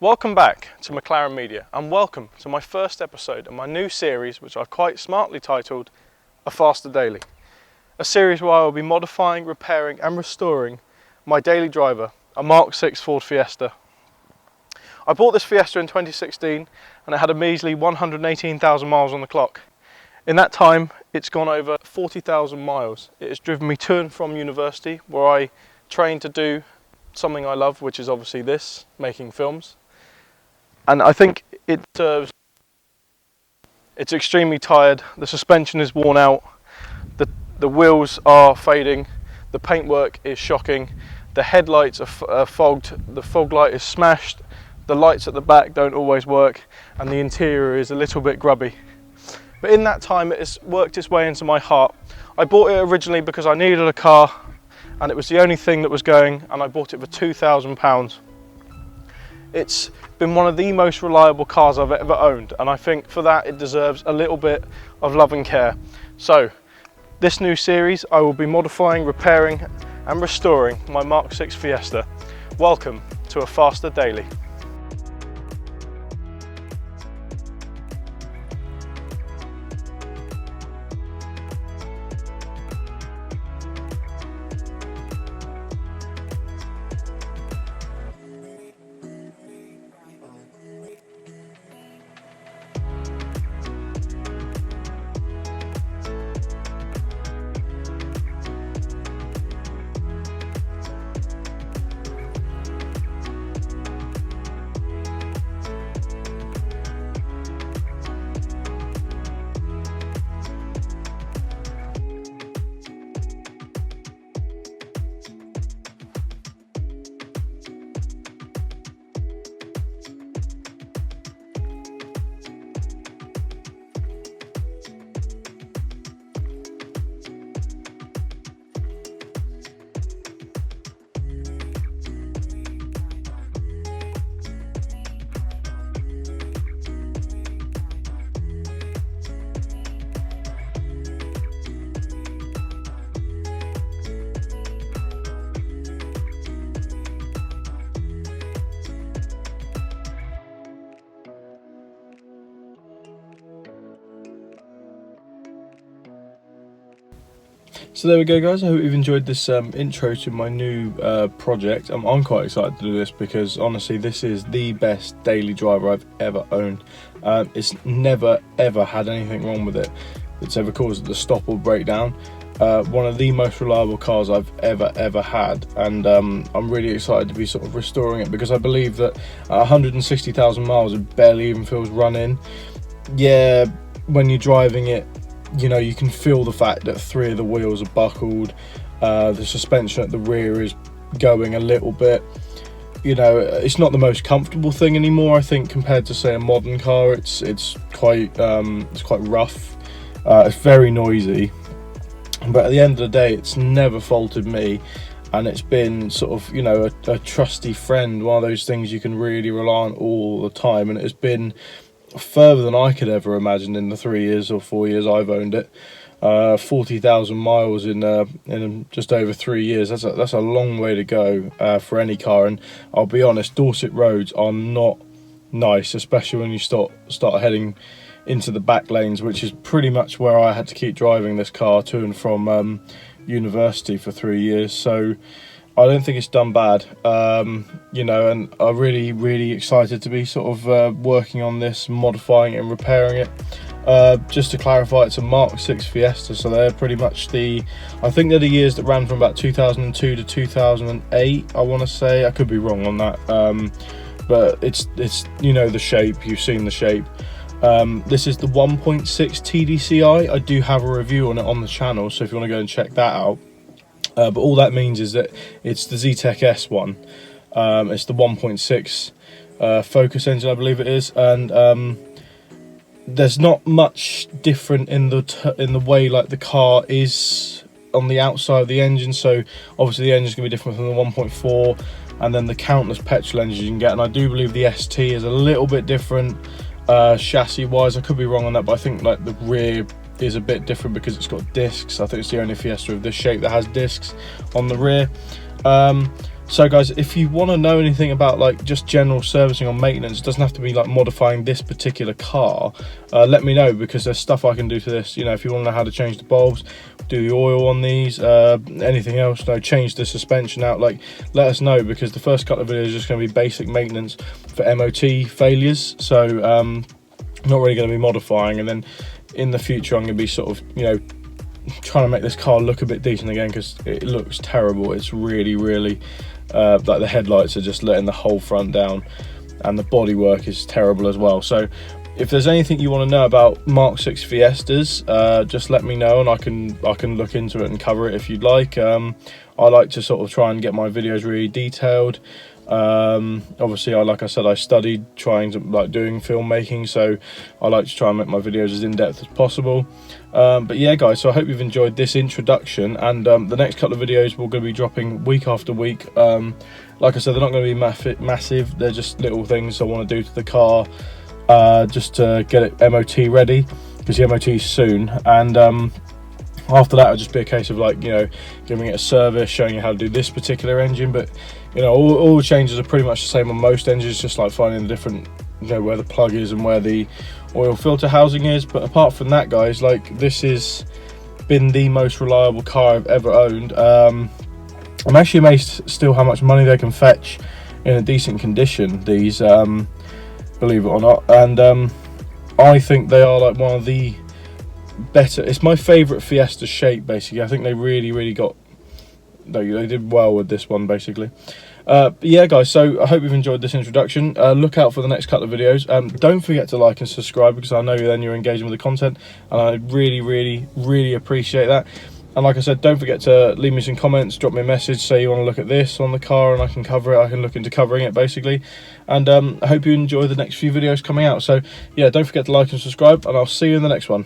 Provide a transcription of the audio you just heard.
Welcome back to McLaren Media and welcome to my first episode of my new series, which I've quite smartly titled A Faster Daily. A series where I will be modifying, repairing and restoring my daily driver, a Mark 6 Ford Fiesta. I bought this Fiesta in 2016 and it had a measly 118,000 miles on the clock. In that time it's gone over 40,000 miles. It has driven me to and from university, where I train to do something I love, which is obviously this, making films. And I think it serves. It's extremely tired, the suspension is worn out, the wheels are fading, the paintwork is shocking, the headlights are fogged, the fog light is smashed, the lights at the back don't always work, and the interior is a little bit grubby. But in that time it has worked its way into my heart. I bought it originally because I needed a car and it was the only thing that was going, and I bought it for £2,000. It's been one of the most reliable cars I've ever owned, and I think for that it deserves a little bit of love and care. So this new series I will be modifying, repairing and restoring my Mark 6 Fiesta. Welcome to A Faster Daily. So there we go, guys. I hope you've enjoyed this intro to my new project. I'm quite excited to do this because honestly this is the best daily driver I've ever owned. It's never ever had anything wrong with it that's ever caused it to stop or break down. One of the most reliable cars I've ever had, and I'm really excited to be sort of restoring it because I believe that at 160,000 miles it barely even feels run in. Yeah, when you're driving it, you know, you can feel the fact that 3 of the wheels are buckled, the suspension at the rear is going a little bit. You know, it's not the most comfortable thing anymore, I think, compared to say a modern car. It's quite rough, it's very noisy, but at the end of the day it's never faulted me, and it's been sort of, you know, a trusty friend, one of those things you can really rely on all the time, and it's been further than I could ever imagine in the 3 years or 4 years I've owned it. 40,000 miles in just over 3 years. That's a long way to go for any car. And I'll be honest, Dorset roads are not nice, especially when you start heading into the back lanes, which is pretty much where I had to keep driving this car to and from university for 3 years. So I don't think it's done bad, you know, and I'm really excited to be sort of working on this, modifying it and repairing it. Just to clarify, it's a Mark 6 Fiesta, so they're pretty much I think they're the years that ran from about 2002 to 2008, I want to say. I could be wrong on that, but it's you know, the shape, you've seen the shape. This is the 1.6 TDCi. I do have a review on it on the channel, so if you want to go and check that out. But all that means is that it's the ZTEC S1. It's the 1.6 Focus engine, I believe it is, and there's not much different in the way like the car is on the outside of the engine. So obviously the engine's going to be different from the 1.4, and then the countless petrol engines you can get. And I do believe the ST is a little bit different chassis wise. I could be wrong on that, but I think like the rear is a bit different because it's got discs. I think it's the only Fiesta of this shape that has discs on the rear. So guys, if you want to know anything about like just general servicing or maintenance, it doesn't have to be like modifying this particular car, let me know, because there's stuff I can do to this. You know, if you want to know how to change the bulbs, do the oil on these, anything else, change the suspension out, like let us know, because the first couple of videos are just going to be basic maintenance for MOT failures. So not really going to be modifying, and then in the future I'm going to be sort of, you know, trying to make this car look a bit decent again, because it looks terrible. It's really like the headlights are just letting the whole front down, and the bodywork is terrible as well. So if there's anything you want to know about Mark 6 Fiestas, just let me know, and I can look into it and cover it if you'd like. I like to sort of try and get my videos really detailed. Obviously, like I said, I studied trying to like doing filmmaking, so I like to try and make my videos as in-depth as possible. But yeah guys, so I hope you've enjoyed this introduction, and the next couple of videos we're going to be dropping week after week. Like I said, they're not going to be massive, they're just little things I want to do to the car, just to get it MOT ready, because the MOT is soon. And after that it'll just be a case of like, you know, giving it a service, showing you how to do this particular engine. But you know, all the changes are pretty much the same on most engines, just like finding the different, you know, where the plug is and where the oil filter housing is. But apart from that guys, like, this has been the most reliable car I've ever owned. I'm actually amazed still how much money they can fetch in a decent condition, these, believe it or not. And I think they are like one of the better, it's my favorite Fiesta shape basically. I think they really got, they did well with this one basically. But yeah guys, so I hope you've enjoyed this introduction. Look out for the next couple of videos. Don't forget to like and subscribe, because I know then you're engaging with the content, and I really appreciate that. And like I said, don't forget to leave me some comments, drop me a message, say you want to look at this on the car and I can cover it. I can look into covering it basically. And I hope you enjoy the next few videos coming out. So yeah, don't forget to like and subscribe, and I'll see you in the next one.